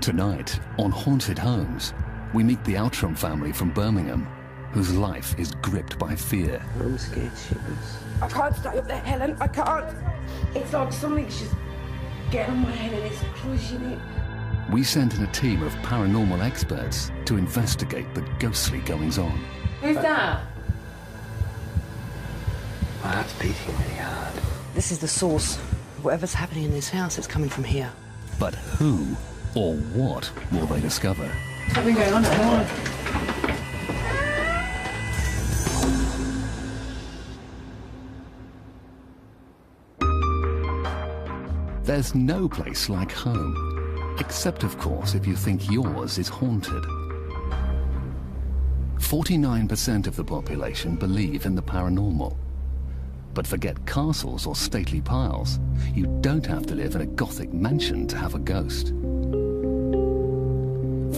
Tonight, on Haunted Homes, we meet the Outram family from Birmingham, whose life is gripped by fear. I'm scared shitless. I can't stay up there, Helen, I can't. It's like something's just getting on my head and it's crushing it. We sent in a team of paranormal experts to investigate the ghostly goings-on. Who's that? My heart's beating really hard. This is the source. Whatever's happening in this house, it's coming from here. But who or what will they discover? What's been going on at home? There's no place like home, except of course if you think yours is haunted. 49% of the population believe in the paranormal. But forget castles or stately piles. You don't have to live in a Gothic mansion to have a ghost.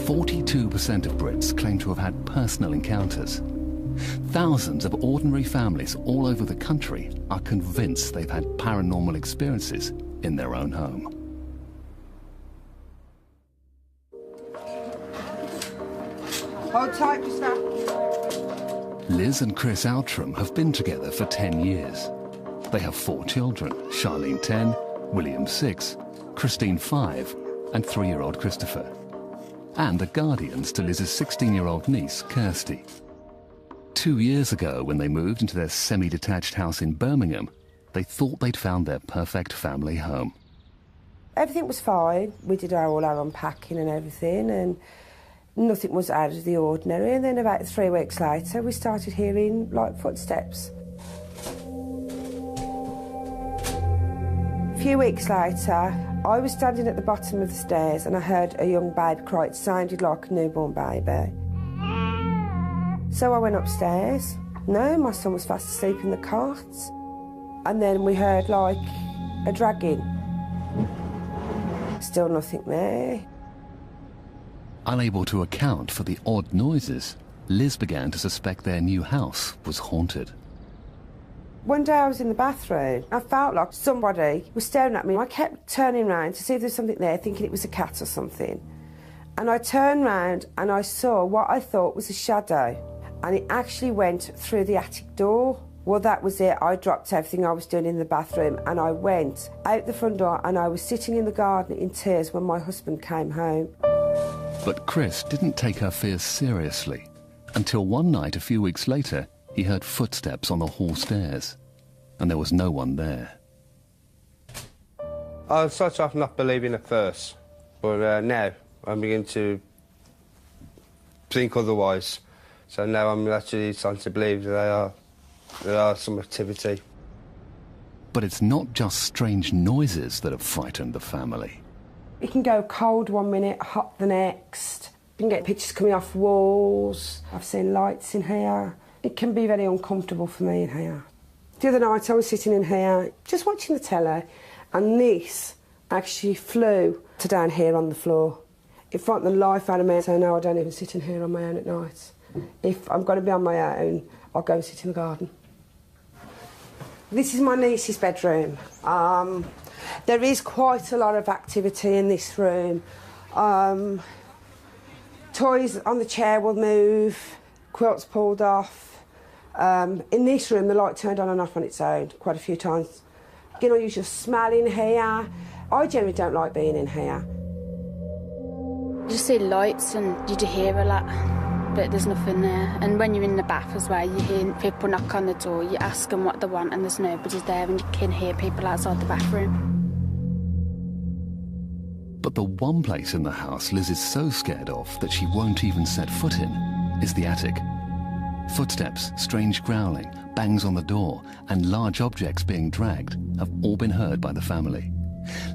42% of Brits claim to have had personal encounters. Thousands of ordinary families all over the country are convinced they've had paranormal experiences in their own home. Hold tight, Gustav. Liz and Chris Outram have been together for 10 years. They have 4 children, Charlene 10, William 6, Christine 5, and 3-year-old Christopher. And are guardians to Liz's 16-year-old niece, Kirsty. 2 years ago, when they moved into their semi-detached house in Birmingham, they thought they'd found their perfect family home. Everything was fine. We did all our unpacking and everything, and nothing was out of the ordinary. And then about 3 weeks later, we started hearing, like, footsteps. A few weeks later, I was standing at the bottom of the stairs and I heard a young babe cry. It sounded like a newborn baby. So I went upstairs. No, my son was fast asleep in the cot. And then we heard, like, a dragging. Still nothing there. Unable to account for the odd noises, Liz began to suspect their new house was haunted. One day I was in the bathroom. I felt like somebody was staring at me. I kept turning round to see if there was something there, thinking it was a cat or something. And I turned round and I saw what I thought was a shadow. And it actually went through the attic door. Well, that was it. I dropped everything I was doing in the bathroom and I went out the front door and I was sitting in the garden in tears when my husband came home. But Chris didn't take her fears seriously until one night a few weeks later he heard footsteps on the hall stairs and there was no one there. I started off not believing at first, but now I'm beginning to think otherwise. So now I'm actually starting to believe that there are some activity. But it's not just strange noises that have frightened the family. It can go cold one minute, hot the next. You can get pictures coming off walls. I've seen lights in here. It can be very uncomfortable for me in here. The other night I was sitting in here just watching the telly and this actually flew to down here on the floor. It frightened the life out of me, so now I don't even sit in here on my own at night. If I'm going to be on my own, I'll go and sit in the garden. This is my niece's bedroom. There is quite a lot of activity in this room. Toys on the chair will move, quilts pulled off. In this room, the light turned on and off on its own quite a few times. You know, you just smell in here. I generally don't like being in here. You just see lights and you do hear a lot, but there's nothing there. And when you're in the bath as well, you hear people knock on the door, you ask them what they want and there's nobody there and you can hear people outside the bathroom. But the one place in the house Liz is so scared of that she won't even set foot in is the attic. Footsteps, strange growling, bangs on the door, and large objects being dragged have all been heard by the family.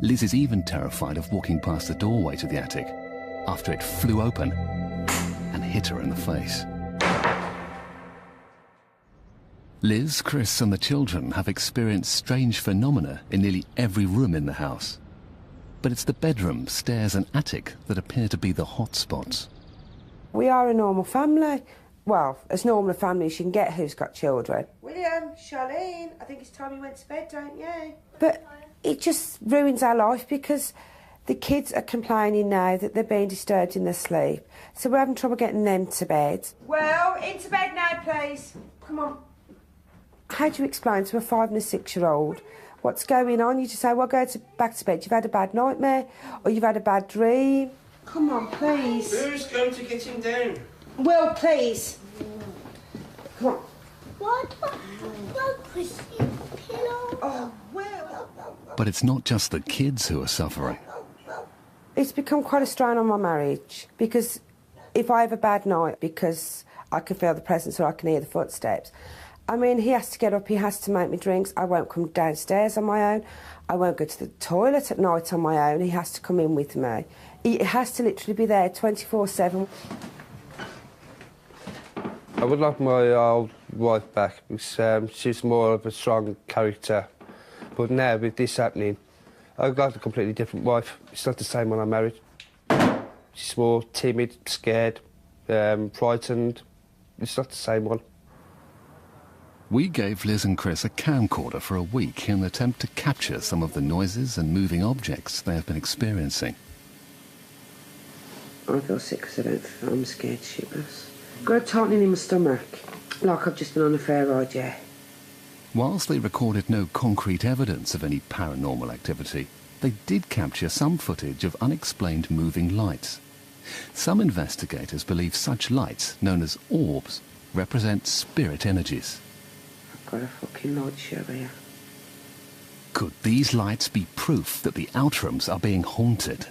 Liz is even terrified of walking past the doorway to the attic after it flew open and hit her in the face. Liz, Chris, and the children have experienced strange phenomena in nearly every room in the house. But it's the bedroom, stairs, and attic that appear to be the hot spots. We are a normal family. Well, as normal a family as you can get who's got children. William, Charlene, I think it's time you went to bed, don't you? But it just ruins our life because The kids are complaining now that they're being disturbed in their sleep, so we're having trouble getting them to bed. Well, into bed now, please. Come on. How do you explain to a 5 and a 6-year-old what's going on? You just say, well, back to bed. You've had a bad nightmare or you've had a bad dream. Come on, please. Who's going to get him down? Will, please. Come on. What? Christian pillow? Oh, Will. But it's not just the kids who are suffering. It's become quite a strain on my marriage, because if I have a bad night because I can feel the presence or I can hear the footsteps, I mean, he has to get up, he has to make me drinks. I won't come downstairs on my own. I won't go to the toilet at night on my own. He has to come in with me. He has to literally be there 24/7. I would like my old wife back because she's more of a strong character. But now, with this happening, I've got a completely different wife. It's not the same when I'm married. She's more timid, scared, frightened. It's not the same one. We gave Liz and Chris a camcorder for a week in an attempt to capture some of the noises and moving objects they have been experiencing. I feel sick because I don't feel I'm scared shitless. Got a tightening in my stomach, like I've just been on a fair ride, yeah. Whilst they recorded no concrete evidence of any paranormal activity, they did capture some footage of unexplained moving lights. Some investigators believe such lights, known as orbs, represent spirit energies. I've got a fucking light show here. Could these lights be proof that the outrooms are being haunted?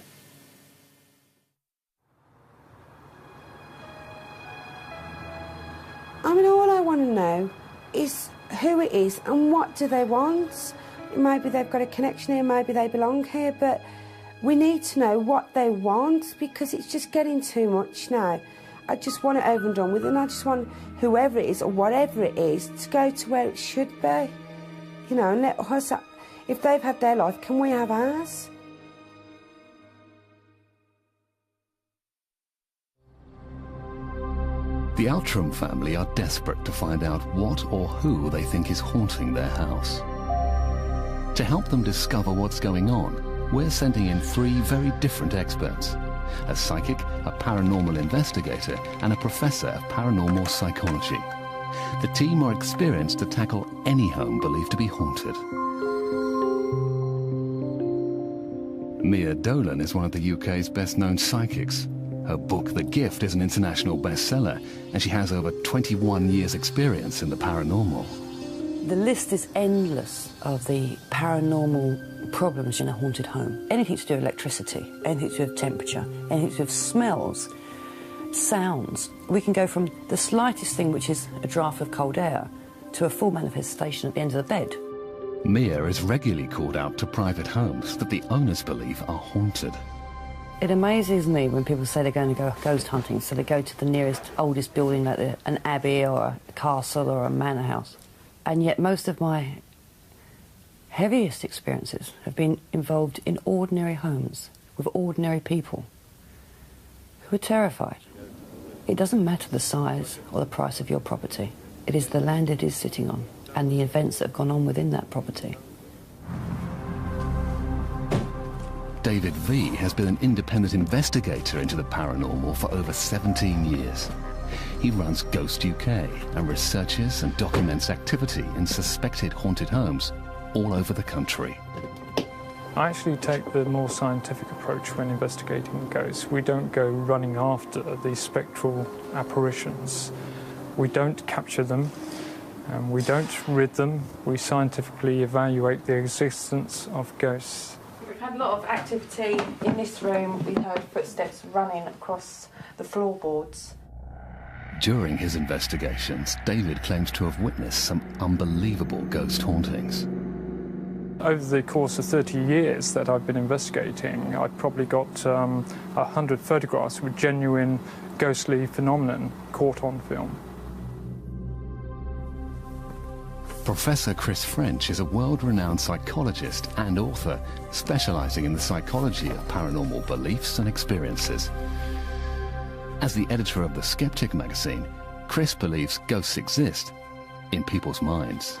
I mean, all I want to know is who it is and what do they want. Maybe they've got a connection here, maybe they belong here, but we need to know what they want, because it's just getting too much now. I just want it over and done with, and I just want whoever it is or whatever it is to go to where it should be. You know, and let us, if they've had their life, can we have ours? The Outram family are desperate to find out what or who they think is haunting their house. To help them discover what's going on, we're sending in 3 very different experts: a psychic, a paranormal investigator, and a professor of paranormal psychology. The team are experienced to tackle any home believed to be haunted. Mia Dolan is one of the UK's best-known psychics. Her book, The Gift, is an international bestseller, and she has over 21 years' experience in the paranormal. The list is endless of the paranormal problems in a haunted home. Anything to do with electricity, anything to do with temperature, anything to do with smells, sounds. We can go from the slightest thing, which is a draft of cold air, to a full manifestation at the end of the bed. Mia is regularly called out to private homes that the owners believe are haunted. It amazes me when people say they're going to go ghost hunting, so they go to the nearest, oldest building, like an abbey or a castle or a manor house. And yet most of my heaviest experiences have been involved in ordinary homes with ordinary people who are terrified. It doesn't matter the size or the price of your property. It is the land it is sitting on and the events that have gone on within that property. David V has been an independent investigator into the paranormal for over 17 years. He runs Ghost UK and researches and documents activity in suspected haunted homes all over the country. I actually take the more scientific approach when investigating ghosts. We don't go running after these spectral apparitions. We don't capture them, we don't rid them. We scientifically evaluate the existence of ghosts. We've had a lot of activity in this room. We heard footsteps running across the floorboards. During his investigations, David claims to have witnessed some unbelievable ghost hauntings. Over the course of 30 years that I've been investigating, I've probably got 100 photographs with genuine ghostly phenomenon caught on film. Professor Chris French is a world-renowned psychologist and author specializing in the psychology of paranormal beliefs and experiences. As the editor of The Skeptic magazine, Chris believes ghosts exist in people's minds.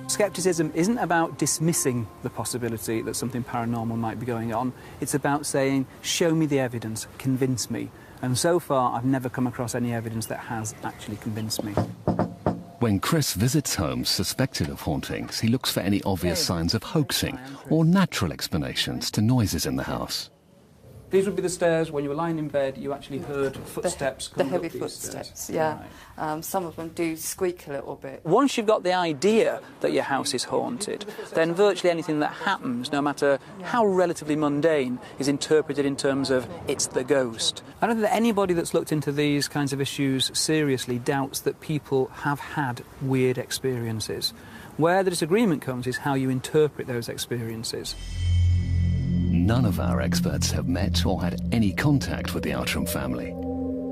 Scepticism isn't about dismissing the possibility that something paranormal might be going on. It's about saying, show me the evidence, convince me. And so far, I've never come across any evidence that has actually convinced me. When Chris visits homes suspected of hauntings, he looks for any obvious signs of hoaxing or natural explanations to noises in the house. These would be the stairs. When you were lying in bed, you actually heard footsteps The coming heavy up these footsteps, stairs. yeah. Right. Some of them do squeak a little bit. Once you've got the idea that your house is haunted, then virtually anything that happens, no matter how relatively mundane, is interpreted in terms of it's the ghost. I don't think that anybody that's looked into these kinds of issues seriously doubts that people have had weird experiences. Where the disagreement comes is how you interpret those experiences. None of our experts have met or had any contact with the Outram family.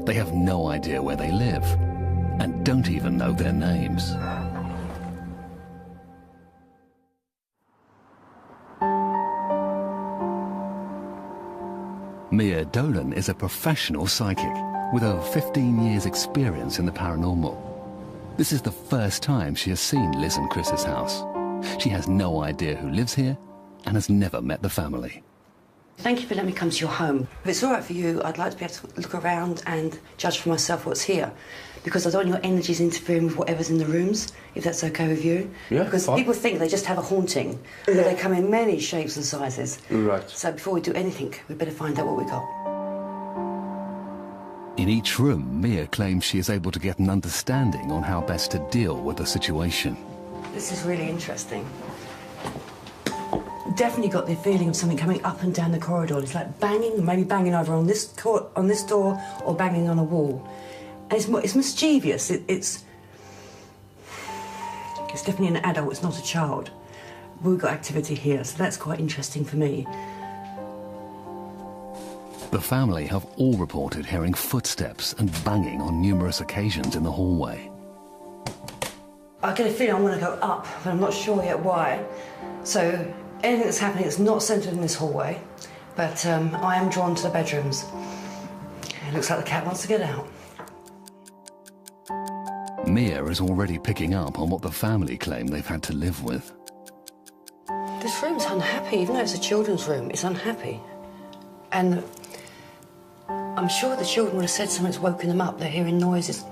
They have no idea where they live and don't even know their names. Mia Dolan is a professional psychic with over 15 years' experience in the paranormal. This is the first time she has seen Liz and Chris's house. She has no idea who lives here and has never met the family. Thank you for letting me come to your home. If it's all right for you, I'd like to be able to look around and judge for myself what's here. Because I don't want your energies interfering with whatever's in the rooms, if that's okay with you. Yeah, because fine. people think they just have a haunting, but they come in many shapes and sizes. Right. So before we do anything, we better find out what we got. In each room, Mia claims she is able to get an understanding on how best to deal with the situation. This is really interesting. Definitely got the feeling of something coming up and down the corridor. It's like banging, maybe banging over on this door or banging on a wall. And it's mischievous. It's definitely an adult, it's not a child. We've got activity here, so that's quite interesting for me. The family have all reported hearing footsteps and banging on numerous occasions in the hallway. I get a feeling I want to go up, but I'm not sure yet why. So anything that's happening is not centred in this hallway, but I am drawn to the bedrooms. It looks like the cat wants to get out. Mia is already picking up on what the family claim they've had to live with. This room's unhappy, even though it's a children's room, it's unhappy. And I'm sure the children would have said something's woken them up, they're hearing noises.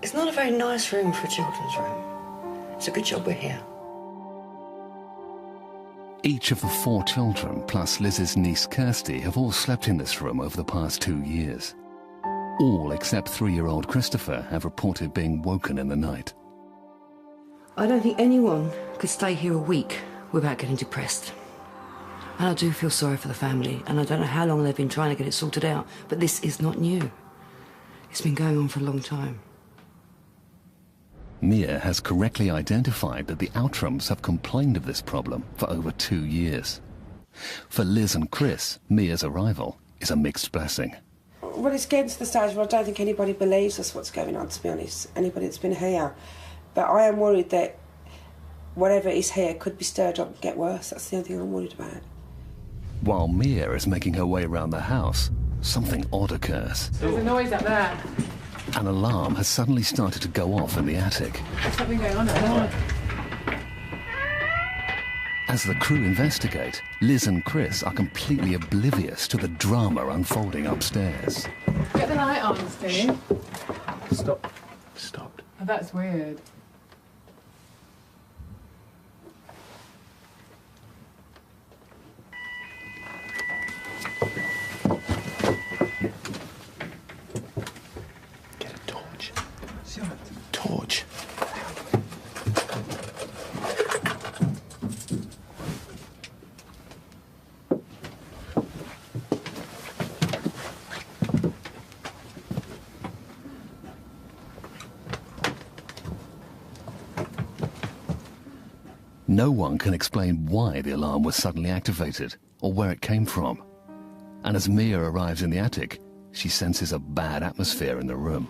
It's not a very nice room for a children's room. It's a good job we're here. Each of the 4 children, plus Liz's niece Kirsty, have all slept in this room over the past 2 years. All except 3-year-old Christopher have reported being woken in the night. I don't think anyone could stay here a week without getting depressed. And I do feel sorry for the family, and I don't know how long they've been trying to get it sorted out, but this is not new. It's been going on for a long time. Mia has correctly identified that the Outrams have complained of this problem for over 2 years. For Liz and Chris, Mia's arrival is a mixed blessing. Well, it's getting to the stage where I don't think anybody believes us what's going on, to be honest, anybody that's been here. But I am worried that whatever is here could be stirred up and get worse. That's the only thing I'm worried about. While Mia is making her way around the house, something odd occurs. There's a noise up there. An alarm has suddenly started to go off in the attic. There's something going on up there. As the crew investigate, Liz and Chris are completely oblivious to the drama unfolding upstairs. Get the light on, Steve. Stop. Stopped. Oh, that's weird. Get a torch. Torch. No one can explain why the alarm was suddenly activated or where it came from. And as Mia arrives in the attic, she senses a bad atmosphere in the room.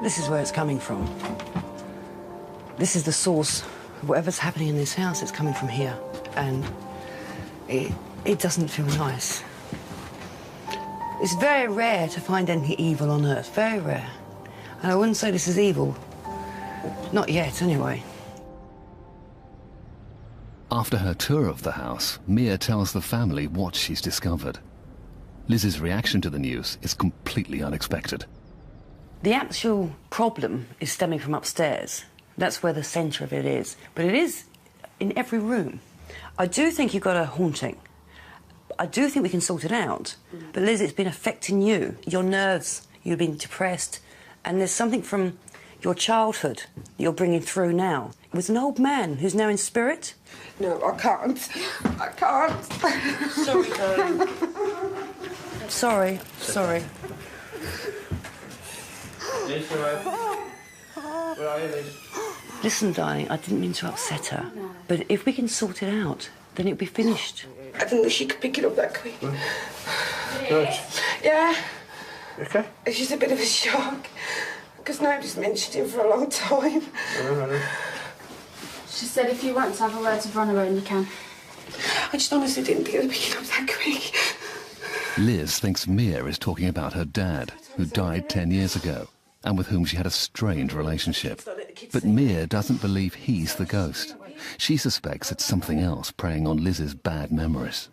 This is where it's coming from. This is the source of whatever's happening in this house. It's coming from here. And it doesn't feel nice. It's very rare to find anything evil on Earth, very rare. And I wouldn't say this is evil. Not yet, anyway. After her tour of the house, Mia tells the family what she's discovered. Liz's reaction to the news is completely unexpected. The actual problem is stemming from upstairs. That's where the centre of it is. But it is in every room. I do think you've got a haunting. I do think we can sort it out. But Liz, it's been affecting you, your nerves. You've been depressed. And there's something from your childhood that you're bringing through now. It was an old man who's now in spirit. No, I can't. I can't. Sorry, darling. Sorry. Listen, darling, I didn't mean to upset her. No. But if we can sort it out, then it'll be finished. I didn't know she could pick it up that quick. Good. Yeah. Okay. It's just a bit of a shock. Because nobody's mentioned him for a long time. She said if you want to have a word with Ron around, you can. I just honestly didn't think it would pick it up that quick. Liz thinks Mia is talking about her dad, who died 10 years ago, and with whom she had a strained relationship. But Mia doesn't believe he's the ghost. She suspects it's something else preying on Liz's bad memories.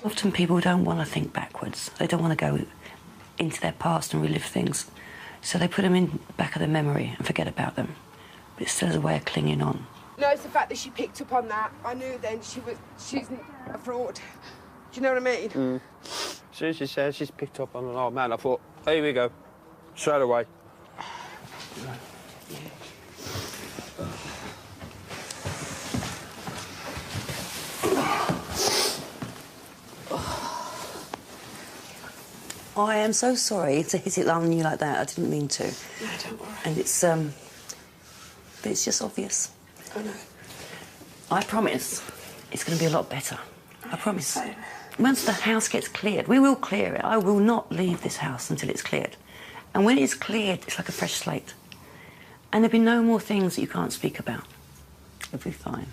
Often people don't want to think backwards. They don't want to go into their past and relive things. So they put them in the back of their memory and forget about them. But it's still as a way of clinging on. No, it's the fact that she picked up on that. I knew then she's a fraud. Do you know what I mean? Mm. As soon as she said she's picked up on an old man, I thought, here we go, straight away. I am so sorry to hit it on you like that. I didn't mean to. No, don't worry. And but it's just obvious. I know. I promise it's going to be a lot better. I promise. Once the house gets cleared, we will clear it. I will not leave this house until it's cleared. And when it's cleared, it's like a fresh slate. And there'll be no more things that you can't speak about. It'll be fine.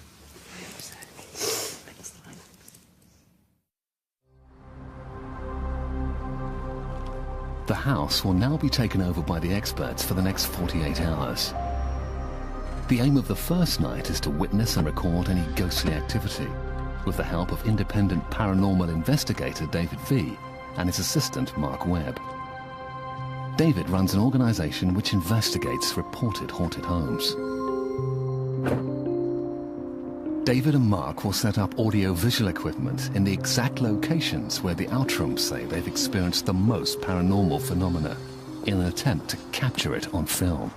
The house will now be taken over by the experts for the next 48 hours. The aim of the first night is to witness and record any ghostly activity with the help of independent paranormal investigator David V and his assistant Mark Webb. David runs an organisation which investigates reported haunted homes. David and Mark will set up audio-visual equipment in the exact locations where the Outrums say they've experienced the most paranormal phenomena in an attempt to capture it on film.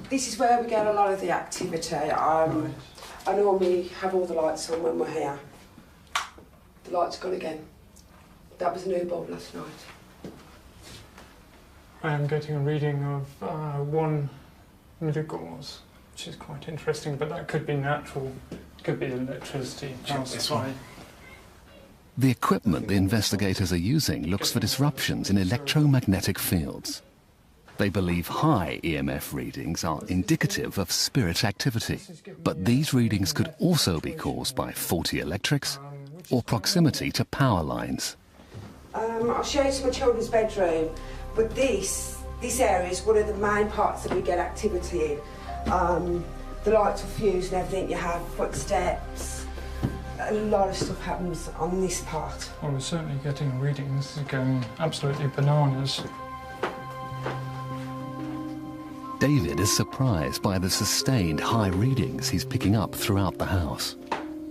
This is where we get a lot of the activity. I normally have all the lights on when we're here. The light's gone again. That was a new bulb last night. I am getting a reading of 1 milligauss, which is quite interesting, but that could be natural. It could be electricity. The equipment the investigators are using looks for disruptions in electromagnetic fields. They believe high EMF readings are indicative of spirit activity, but these readings could also be caused by faulty electrics or proximity to power lines. I'll show you to my children's bedroom, but this area is one of the main parts that we get activity in. The lights will fuse and everything, you have footsteps. A lot of stuff happens on this part. Well, we're certainly getting a reading. This is going absolutely bananas. David is surprised by the sustained high readings he's picking up throughout the house.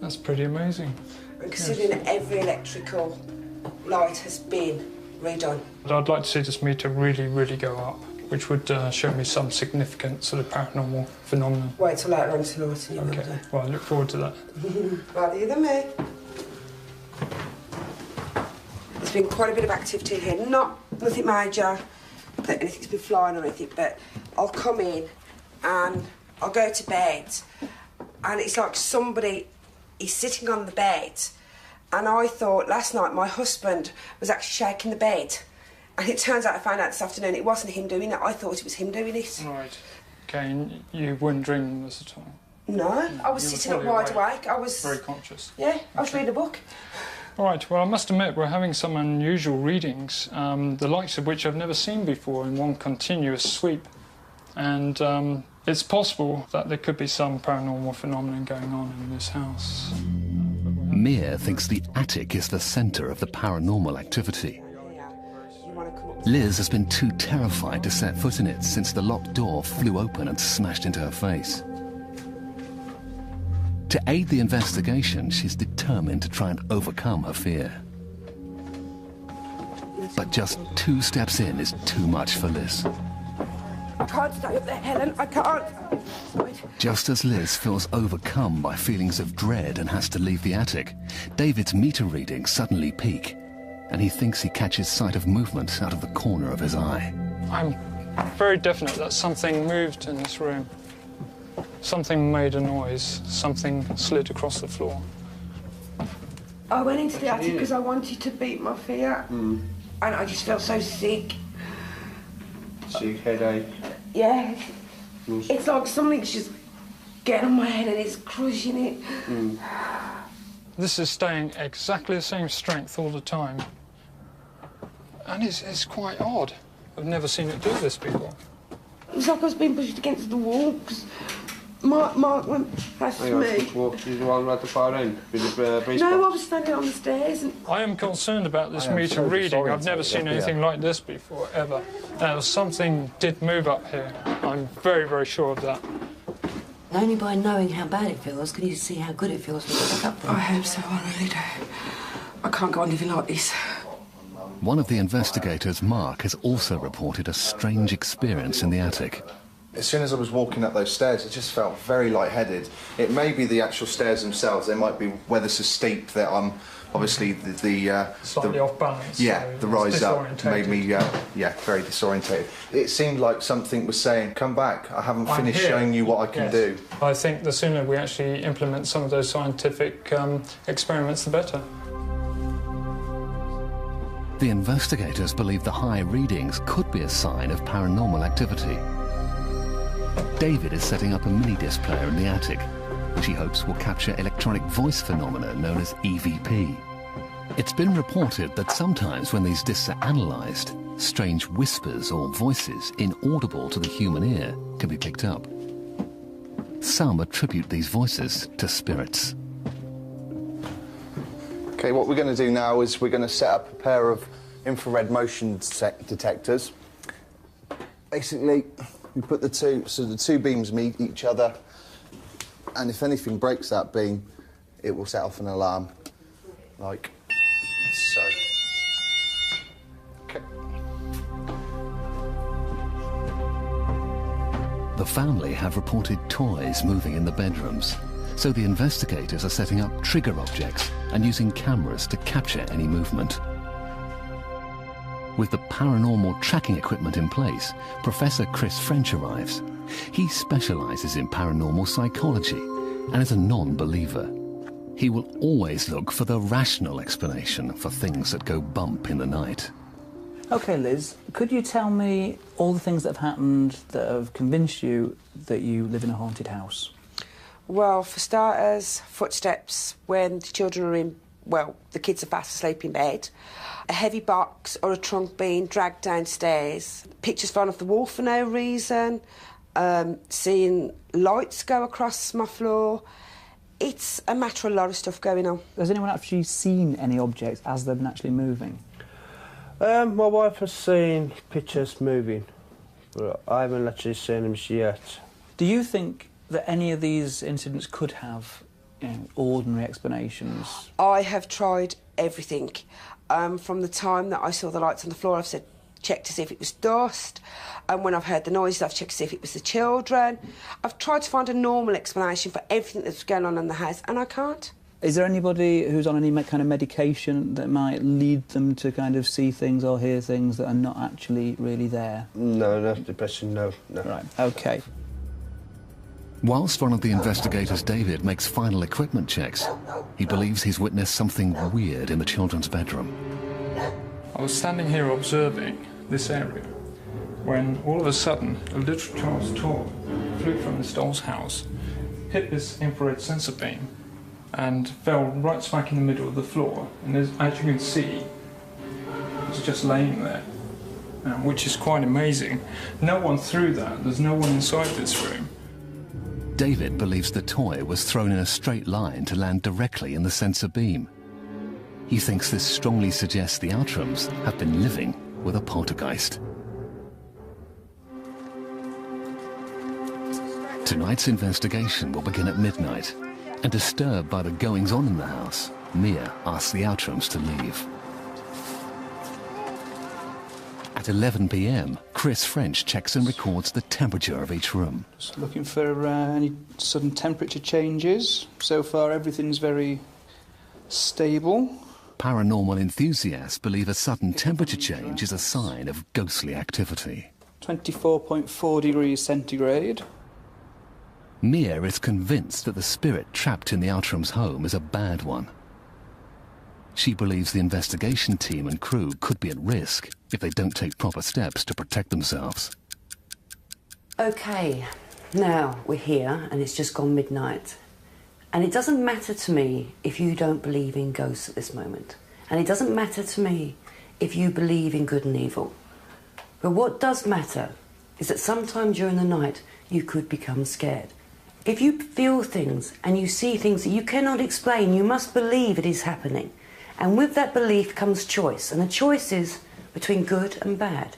That's pretty amazing. Considering every electrical light has been redone. I'd like to see this meter really, really go up, which would show me some significant sort of paranormal phenomenon. Wait till later on tonight and you will do. Well, I look forward to that. Rather you than me. There's been quite a bit of activity here. Nothing major, that anything's been flying or anything, but I'll come in and I'll go to bed and it's like somebody is sitting on the bed, and I thought last night my husband was actually shaking the bed, and it turns out I found out this afternoon it wasn't him doing it. I thought it was him doing it. Right. Okay, and you weren't dreaming this at all? No, I was sitting up wide awake. I was... Very conscious? Yeah, I was reading a book. All right, well, I must admit we're having some unusual readings, the likes of which I've never seen before in one continuous sweep. And it's possible that there could be some paranormal phenomenon going on in this house. Mia thinks the attic is the centre of the paranormal activity. Liz has been too terrified to set foot in it since the locked door flew open and smashed into her face. To aid the investigation, she's determined to try and overcome her fear. But just 2 steps in is too much for Liz. I can't stay up there, Helen, I can't. Just as Liz feels overcome by feelings of dread and has to leave the attic, David's meter readings suddenly peak, and he thinks he catches sight of movement out of the corner of his eye. I'm very definite that something moved in this room. Something made a noise, something slid across the floor. I went into the attic because I wanted to beat my fear, and I just felt so sick. Sick, headache? Yeah. It's like something's just getting on my head and it's crushing it. This is staying exactly the same strength all the time. And it's quite odd. I've never seen it do this before. It's like I was being pushed against the wall, because Mark went past me. Did you want at the far end with the base No, box? I was standing on the stairs. And I am concerned about this meter reading. I've never seen anything like this before, ever. Now, something did move up here. I'm very, very sure of that. Only by knowing how bad it feels can you see how good it feels when you look up there. I hope so, I really do. I can't go on living like this. One of the investigators, Mark, has also reported a strange experience in the attic. As soon as I was walking up those stairs, it just felt very lightheaded. It may be the actual stairs themselves. They might be whether so steep that I'm obviously Slightly off balance. Yeah, so the rise up made me disorientated. very disorientated. It seemed like something was saying, "Come back! I haven't I'm finished here." showing you what I can Yes. do." I think the sooner we actually implement some of those scientific experiments, the better. The investigators believe the high readings could be a sign of paranormal activity. David is setting up a mini-disc player in the attic, which he hopes will capture electronic voice phenomena known as EVP. It's been reported that sometimes when these discs are analysed, strange whispers or voices inaudible to the human ear can be picked up. Some attribute these voices to spirits. Okay, what we're going to do now is we're going to set up a pair of infrared motion detectors. Basically, we put the two beams meet each other, and if anything breaks that beam, it will set off an alarm, like so. Okay. The family have reported toys moving in the bedrooms, so the investigators are setting up trigger objects and using cameras to capture any movement. With the paranormal tracking equipment in place, Professor Chris French arrives. He specialises in paranormal psychology and is a non-believer. He will always look for the rational explanation for things that go bump in the night. OK, Liz, could you tell me all the things that have happened that have convinced you that you live in a haunted house? Well, for starters, footsteps when the children are in, well, the kids are fast asleep in bed. A heavy box or a trunk being dragged downstairs. Pictures falling off the wall for no reason. Seeing lights go across my floor. It's a matter of a lot of stuff going on. Has anyone actually seen any objects as they've been actually moving? My wife has seen pictures moving, but I haven't actually seen them yet. Do you think that any of these incidents could have ordinary explanations? I have tried everything. From the time that I saw the lights on the floor, I've said, check to see if it was dust. And when I've heard the noises, I've checked to see if it was the children. I've tried to find a normal explanation for everything that's going on in the house, and I can't. Is there anybody who's on any kind of medication that might lead them to kind of see things or hear things that are not actually really there? No, not depression, no. Right, OK. Whilst one of the investigators, David, makes final equipment checks, he believes he's witnessed something weird in the children's bedroom. I was standing here observing this area when all of a sudden a little child's toy flew from this doll's house, hit this infrared sensor beam and fell right smack in the middle of the floor. And as you can see, it's just laying there, which is quite amazing. No one threw that. There's no one inside this room. David believes the toy was thrown in a straight line to land directly in the sensor beam. He thinks this strongly suggests the Outrams have been living with a poltergeist. Tonight's investigation will begin at midnight, and disturbed by the goings-on in the house, Mia asks the Outrams to leave. At 11 p.m, Chris French checks and records the temperature of each room. Just looking for any sudden temperature changes. So far, everything's very stable. Paranormal enthusiasts believe a sudden temperature change is a sign of ghostly activity. 24.4 degrees centigrade. Mia is convinced that the spirit trapped in the Outrams' home is a bad one. She believes the investigation team and crew could be at risk if they don't take proper steps to protect themselves. OK, now we're here and it's just gone midnight. And it doesn't matter to me if you don't believe in ghosts at this moment. And it doesn't matter to me if you believe in good and evil. But what does matter is that sometime during the night you could become scared. If you feel things and you see things that you cannot explain, you must believe it is happening. And with that belief comes choice. And the choice is between good and bad.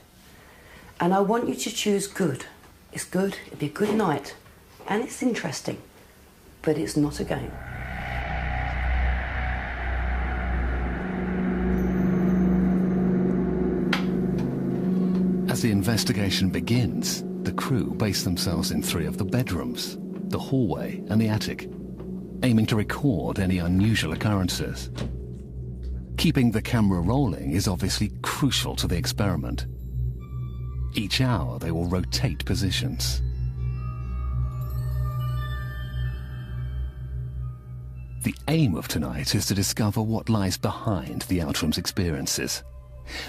And I want you to choose good. It's good, it'll be a good night. And it's interesting. But it's not a game. As the investigation begins, the crew base themselves in 3 of the bedrooms, the hallway and the attic, aiming to record any unusual occurrences. Keeping the camera rolling is obviously crucial to the experiment. Each hour they will rotate positions. The aim of tonight is to discover what lies behind the Outrams' experiences.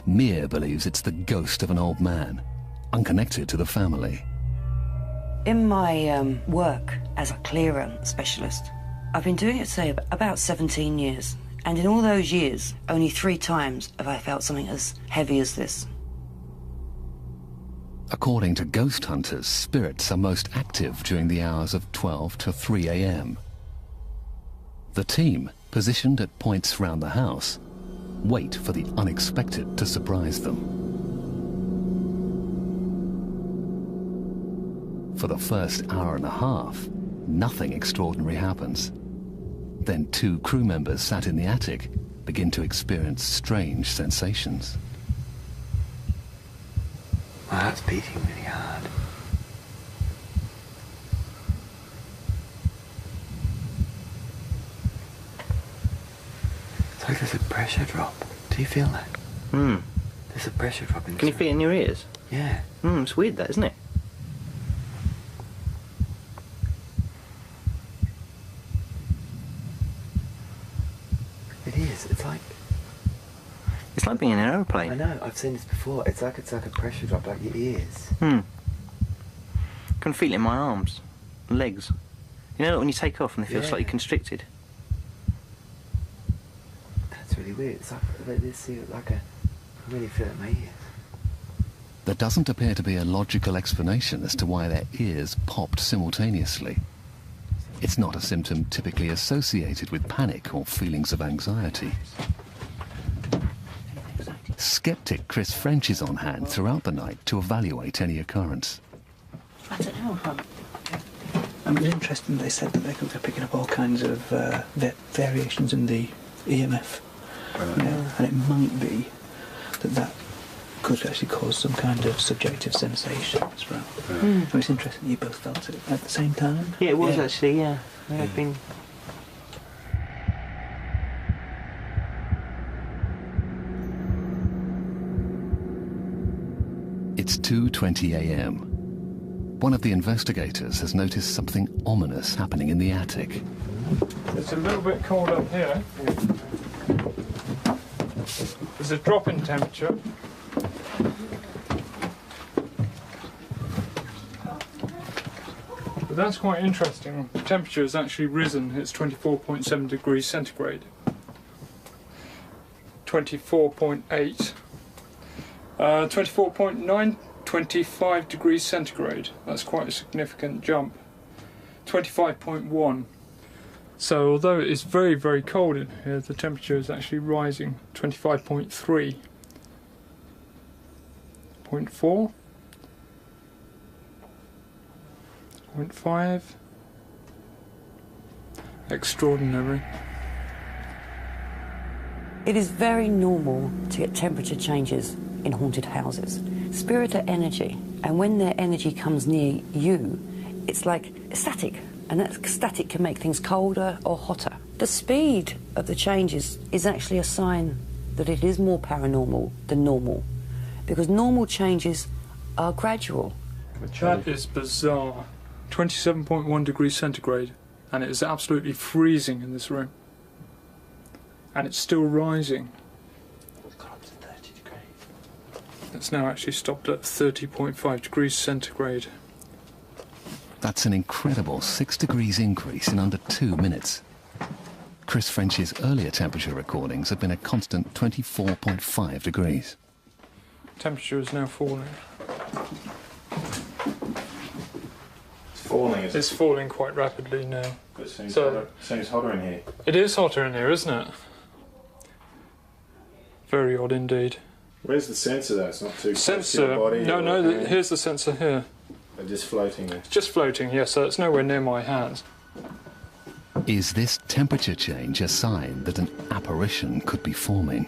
Mia believes it's the ghost of an old man, unconnected to the family. In my work as a clearer specialist, I've been doing it, say, about 17 years. And in all those years, only 3 times have I felt something as heavy as this. According to ghost hunters, spirits are most active during the hours of 12 to 3 a.m. The team, positioned at points round the house, wait for the unexpected to surprise them. For the first hour and a half, nothing extraordinary happens. Then 2 crew members sat in the attic begin to experience strange sensations. My heart's beating really hard. It's like there's a pressure drop. Do you feel that? There's a pressure drop in. Can you feel it in your ears? Yeah. It's weird that, isn't it? It is. It's like being in an aeroplane. I know. I've seen this before. It's like a pressure drop, like your ears. Can feel it in my arms, legs. You know when you take off and they feel slightly constricted. That's really weird. It's like I really feel it in my ears. There doesn't appear to be a logical explanation as to why their ears popped simultaneously. It's not a symptom typically associated with panic or feelings of anxiety. Skeptic Chris French is on hand throughout the night to evaluate any occurrence. I don't know. It was interesting they said that they're picking up all kinds of variations in the EMF. Right. And it might be that could actually cause some kind of subjective sensation as well. So it's interesting you both felt it at the same time. Yeah, it was actually, yeah. I've been... It's 2:20 a.m. One of the investigators has noticed something ominous happening in the attic. It's a little bit cold up here. There's a drop in temperature. But that's quite interesting. The temperature has actually risen. It's 24.7 degrees centigrade. 24.8. 24.9, 25 degrees centigrade. That's quite a significant jump. 25.1. So although it is very, very cold in here, the temperature is actually rising. 25.3. 0.4. 0.5. Extraordinary. It is very normal to get temperature changes in haunted houses. Spirit are energy, and when their energy comes near you, it's like static, and that static can make things colder or hotter. The speed of the changes is actually a sign that it is more paranormal than normal, because normal changes are gradual. That is bizarre. 27.1 degrees centigrade, and it is absolutely freezing in this room. And it's still rising. It's gone up to 30 degrees. It's now actually stopped at 30.5 degrees centigrade. That's an incredible 6 degrees increase in under 2 minutes. Chris French's earlier temperature recordings have been a constant 24.5 degrees. Temperature is now falling. It's falling, is it? It's falling quite rapidly now. But it seems hotter in here. It is hotter in here, isn't it? Very odd indeed. Where's the sensor though? It's not too close to Sensor? your body? No, here's the sensor here. They're just floating there. It's just floating, yes, so it's nowhere near my hands. Is this temperature change a sign that an apparition could be forming?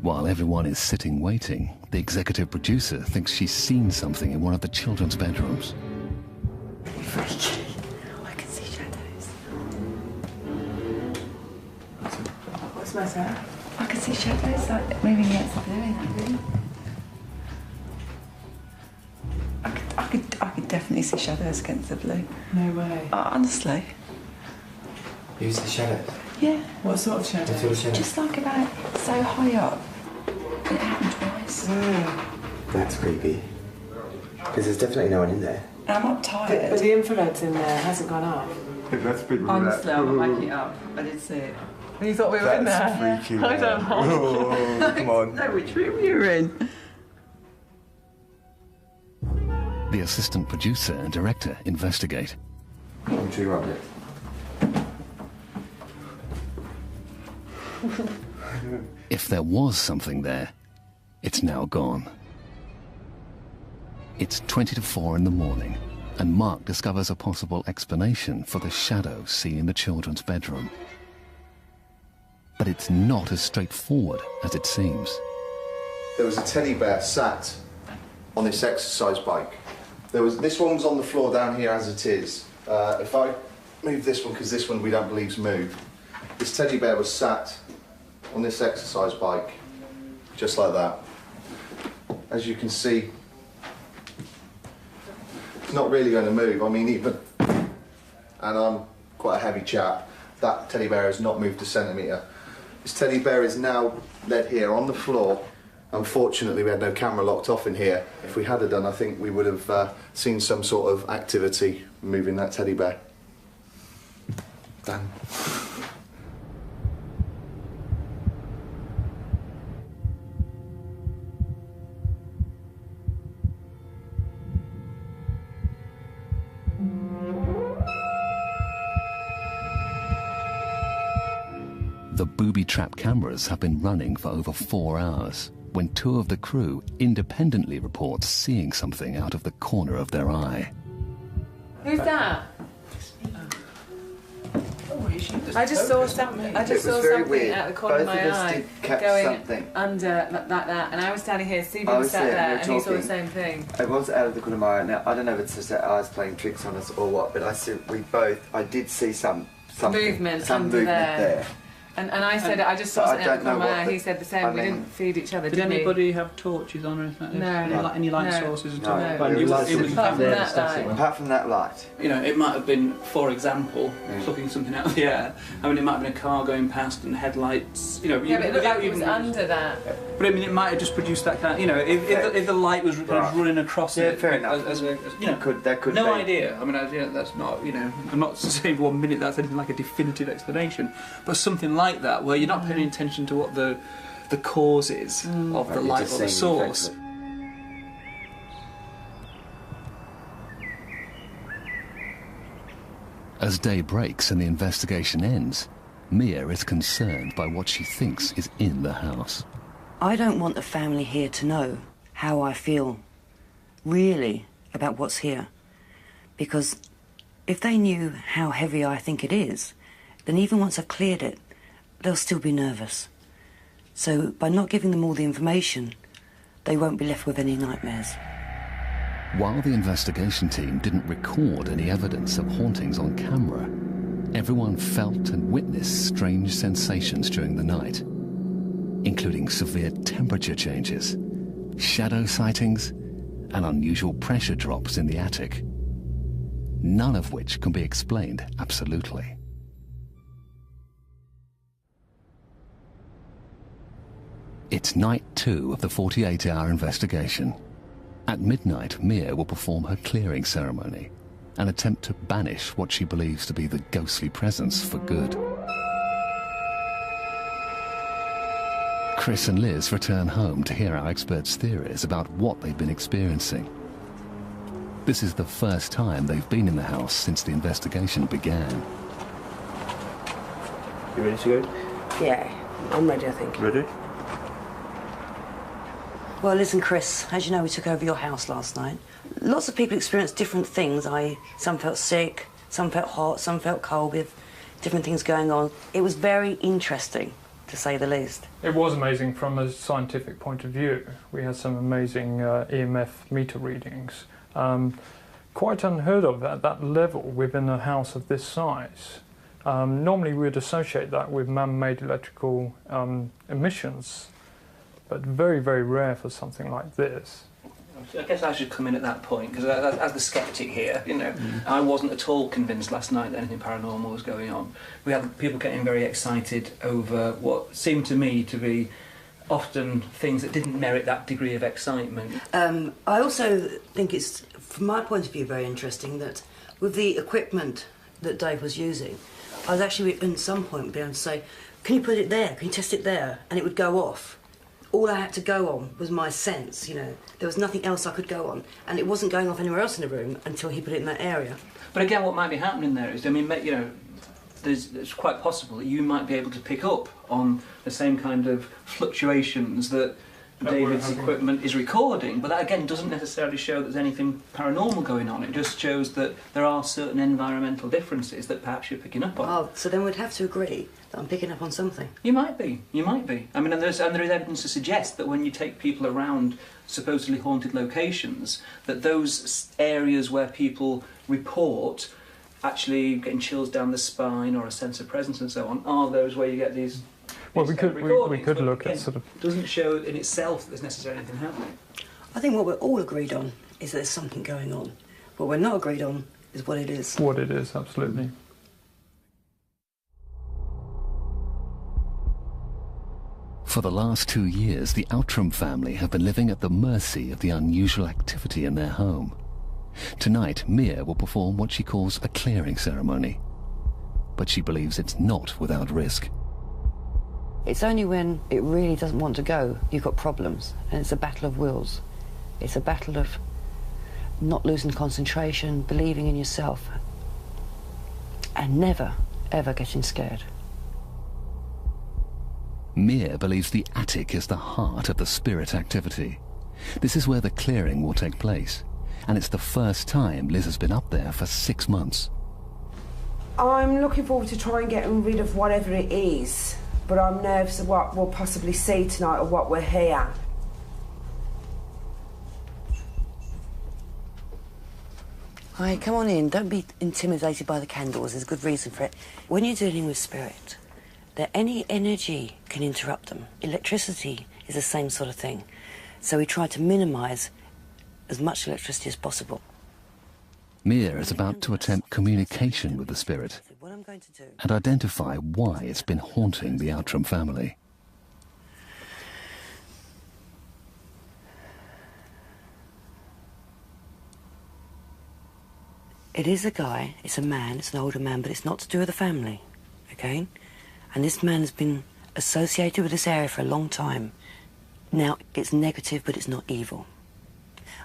While everyone is sitting waiting, the executive producer thinks she's seen something in one of the children's bedrooms. Freaky. I can see shadows. What's the matter? I can see shadows like moving against the blue in that room. I could definitely see shadows against the blue. No way. Honestly. Who's the shadows? Yeah. What sort of shadows? What sort of shadows? Just like about so high up. It happened twice. That's creepy. Because there's definitely no one in there. I'm not tired. But the infrared's in there hasn't gone up. That's pretty Honestly, I'm not making it up. I did see it. And you thought we were in there? That's freaky. I don't know. Oh, come on. No, which room you were in? The assistant producer and director investigate. I'm sure you're right. If there was something there, it's now gone. It's 20 to 4 in the morning, and Mark discovers a possible explanation for the shadow seen in the children's bedroom. But it's not as straightforward as it seems. There was a teddy bear sat on this exercise bike. This one was on the floor down here as it is. If I move this one, because this one we don't believe's moved, this teddy bear was sat on this exercise bike, just like that. As you can see, it's not really going to move. I mean, even, and I'm quite a heavy chap, that teddy bear has not moved a centimetre. This teddy bear is now led here on the floor. Unfortunately, we had no camera locked off in here. If we had done, I think we would have seen some sort of activity moving that teddy bear. Done. The booby trap cameras have been running for over 4 hours when 2 of the crew independently report seeing something out of the corner of their eye. Who's that? I just saw something. I just saw something out of the corner of my eye going under like that, and I was standing here. Stephen was sat there, and he saw the same thing. It was out of the corner of my eye. Now I don't know if it's just that I was playing tricks on us or what, but I did see some movement under there. And I said, I just saw something out from my eye. He said the same. We didn't feed each other, Did anybody have torches on or anything? No. Any light sources at all? Apart from that light. You know, it might have been, for example, plucking something out of the air. I mean, it might have been a car going past and headlights, you know... Yeah, but it looked like it was under that. But I mean, it might have just produced that kind of... You know, if the light was running across it... Fair enough. You know, that could no be. idea. I mean, that's not, you know... I'm not saying for 1 minute that's anything like a definitive explanation. But something like that, where you're not paying attention to what the cause is of the light or the source. As day breaks and the investigation ends, Mia is concerned by what she thinks is in the house. I don't want the family here to know how I feel, really, about what's here. Because if they knew how heavy I think it is, then even once I've cleared it, they'll still be nervous. So by not giving them all the information, they won't be left with any nightmares. While the investigation team didn't record any evidence of hauntings on camera, everyone felt and witnessed strange sensations during the night, including severe temperature changes, shadow sightings, and unusual pressure drops in the attic, none of which can be explained absolutely. It's night 2 of the 48-hour investigation. At midnight, Mia will perform her clearing ceremony and attempt to banish what she believes to be the ghostly presence for good. Chris and Liz return home to hear our experts' theories about what they've been experiencing. This is the first time they've been in the house since the investigation began. You ready to go? Yeah, I'm ready, I think. Ready? Well, Liz and Chris, as you know, we took over your house last night. Lots of people experienced different things, i.e. some felt sick, some felt hot, some felt cold, with different things going on. It was very interesting, to say the least. It was amazing from a scientific point of view. We had some amazing EMF meter readings. Quite unheard of at that level within a house of this size. Normally we'd associate that with man-made electrical emissions, but very, very rare for something like this. I guess I should come in at that point, because as the sceptic here, you know, I wasn't at all convinced last night that anything paranormal was going on. We had people getting very excited over what seemed to me to be often things that didn't merit that degree of excitement. I also think it's, from my point of view, very interesting that with the equipment that Dave was using, I was actually at some point being able to say, can you put it there, can you test it there, and it would go off. All I had to go on was my sense, you know. There was nothing else I could go on, and it wasn't going off anywhere else in the room until he put it in that area. But again, what might be happening there is, I mean, you know, it's quite possible that you might be able to pick up on the same kind of fluctuations that David's equipment is recording, but that again doesn't necessarily show that there's anything paranormal going on. It just shows that there are certain environmental differences that perhaps you're picking up on. Oh, so then we'd have to agree that I'm picking up on something. You might be. I mean, and there is evidence to suggest that when you take people around supposedly haunted locations, that those areas where people report actually getting chills down the spine or a sense of presence and so on are those where you get these. Well, we could look at sort of... Doesn't show in itself that there's necessarily anything happening. I think what we're all agreed on is that there's something going on. What we're not agreed on is what it is. What it is, absolutely. For the last 2 years, the Outram family have been living at the mercy of the unusual activity in their home. Tonight, Mia will perform what she calls a clearing ceremony. But she believes it's not without risk. It's only when it really doesn't want to go, you've got problems. And it's a battle of wills. It's a battle of not losing concentration, believing in yourself, and never, ever getting scared. Mia believes the attic is the heart of the spirit activity. This is where the clearing will take place, and it's the first time Liz has been up there for 6 months. I'm looking forward to trying getting rid of whatever it is, but I'm nervous of what we'll possibly see tonight or what we'll hear. Hi, come on in. Don't be intimidated by the candles. There's a good reason for it. When you're dealing with spirit, that any energy can interrupt them. Electricity is the same sort of thing. So we try to minimise as much electricity as possible. Mia is about to attempt communication with the spirit and identify why it's been haunting the Outram family. It is a guy, it's a man, it's an older man, but it's not to do with the family, okay? And this man has been associated with this area for a long time. Now, it's negative, but it's not evil.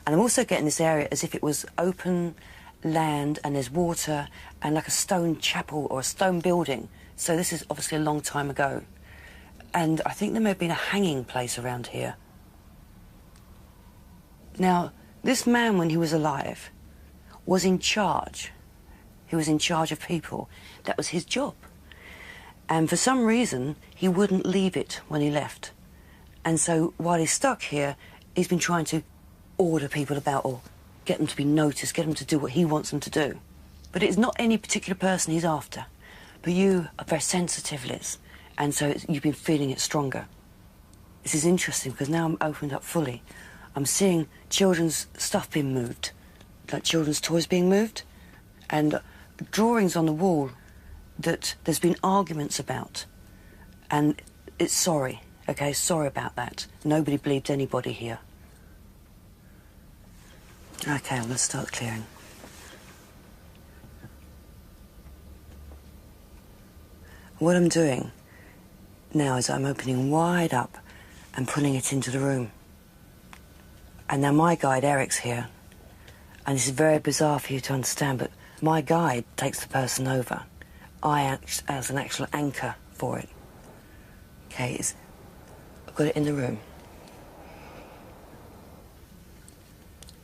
And I'm also getting this area as if it was open land and there's water and like a stone chapel or a stone building. So this is obviously a long time ago. And I think there may have been a hanging place around here. Now, this man, when he was alive, was in charge. He was in charge of people. That was his job. And for some reason, he wouldn't leave it when he left. And so while he's stuck here, he's been trying to order people about or get them to be noticed, get them to do what he wants them to do. But it's not any particular person he's after. But you are very sensitive, Liz, and so you've been feeling it stronger. This is interesting because now I'm opened up fully. I'm seeing children's stuff being moved, like children's toys being moved, and drawings on the wall that there's been arguments about. And it's sorry, okay, sorry about that. Nobody believed anybody here. Okay, I'm going to start clearing. What I'm doing now is I'm opening wide up and pulling it into the room. And now my guide, Eric's here. And this is very bizarre for you to understand, but my guide takes the person over. I act as an actual anchor for it. Okay, I've got it in the room.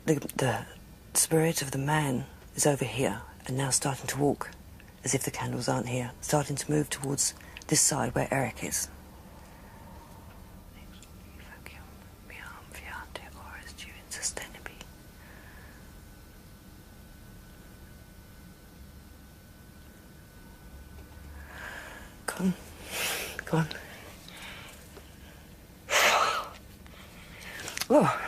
The spirit of the man is over here and now starting to walk as if the candles aren't here, starting to move towards this side where Eric is. Go on. Oh.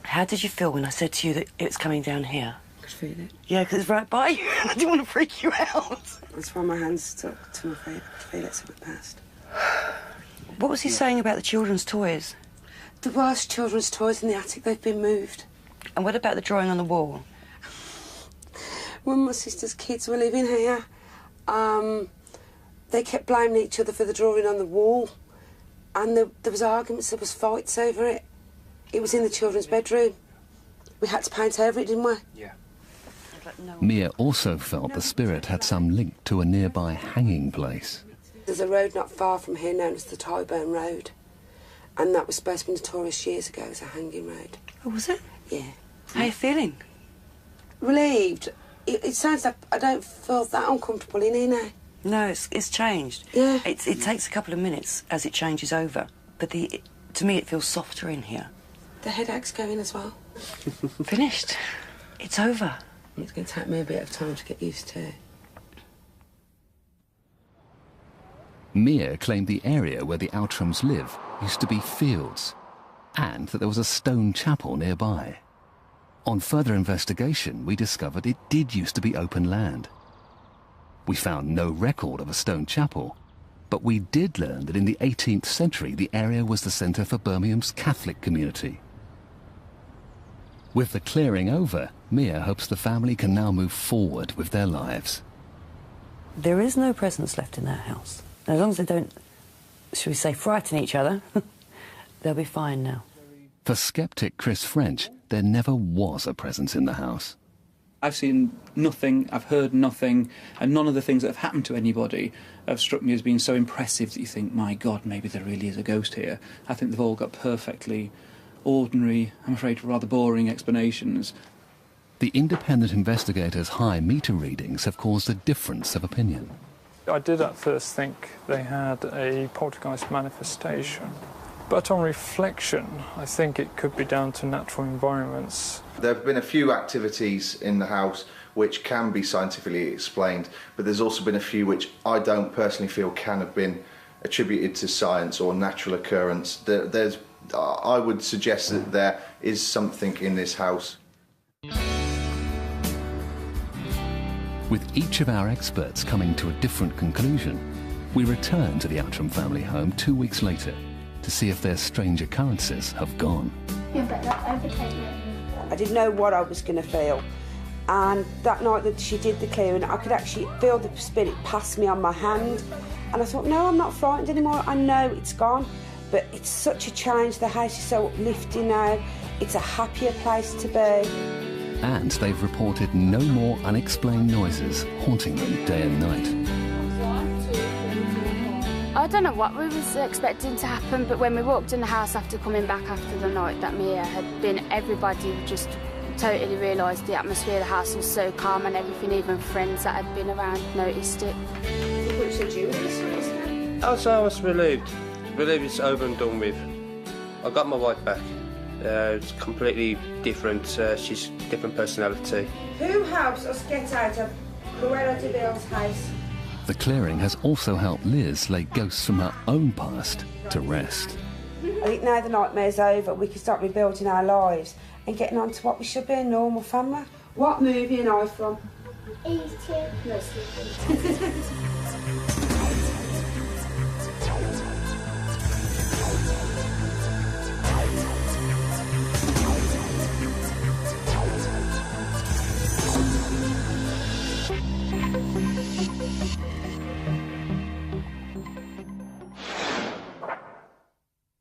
How did you feel when I said to you that it was coming down here? I could feel it. Yeah, because it's right by you. I didn't want to freak you out. That's why my hands stuck to my feet. I could feel it so it passed. What was he saying about the children's toys? There was children's toys in the attic. They've been moved. And what about the drawing on the wall? When my sister's kids were living here, they kept blaming each other for the drawing on the wall. And there was arguments, there was fights over it. It was in the children's bedroom. We had to paint over it, didn't we? Yeah. Mia also felt the spirit had some link to a nearby hanging place. There's a road not far from here known as the Tyburn Road. And that was supposed to be notorious years ago as a hanging road. Oh, was it? Yeah. How are you feeling? Relieved. It sounds like I don't feel that uncomfortable in here now. No, it's changed. Yeah. It takes a couple of minutes as it changes over. But to me, it feels softer in here. The headache's going as well. Finished. It's over. It's going to take me a bit of time to get used to. Mia claimed the area where the Outrams live used to be fields, and that there was a stone chapel nearby. On further investigation, we discovered it did used to be open land. We found no record of a stone chapel, but we did learn that in the 18th century the area was the centre for Birmingham's Catholic community. With the clearing over, Mia hopes the family can now move forward with their lives. There is no presence left in that house. As long as they don't, shall we say, frighten each other, they'll be fine now. For skeptic Chris French, there never was a presence in the house. I've seen nothing, I've heard nothing, and none of the things that have happened to anybody have struck me as being so impressive that you think, my God, maybe there really is a ghost here. I think they've all got perfectly ordinary, I'm afraid rather boring explanations. The independent investigators' high meter readings have caused a difference of opinion. I did at first think they had a poltergeist manifestation. But on reflection, I think it could be down to natural environments. There have been a few activities in the house which can be scientifically explained, but there's also been a few which I don't personally feel can have been attributed to science or natural occurrence. I would suggest that there is something in this house. With each of our experts coming to a different conclusion, we return to the Outram family home 2 weeks later to see if their strange occurrences have gone. Yeah, but that overtake me. I didn't know what I was going to feel. And that night that she did the clearing, I could actually feel the spirit pass me on my hand. And I thought, no, I'm not frightened anymore. I know it's gone. But it's such a change. The house is so uplifting now. It's a happier place to be. And they've reported no more unexplained noises haunting them day and night. I don't know what we was expecting to happen, but when we walked in the house after coming back after the night that Mia had been, everybody just totally realised the atmosphere of the house was so calm and everything, even friends that had been around noticed it. I was relieved. Relieved it's over and done with. I got my wife back. It's completely different. She's a different personality. Who helps us get out of Cruella de Vil's house? The clearing has also helped Liz lay ghosts from her own past to rest. I think now the nightmare's over, we can start rebuilding our lives and getting on to what we should be, a normal family. What movie am I from? E.T.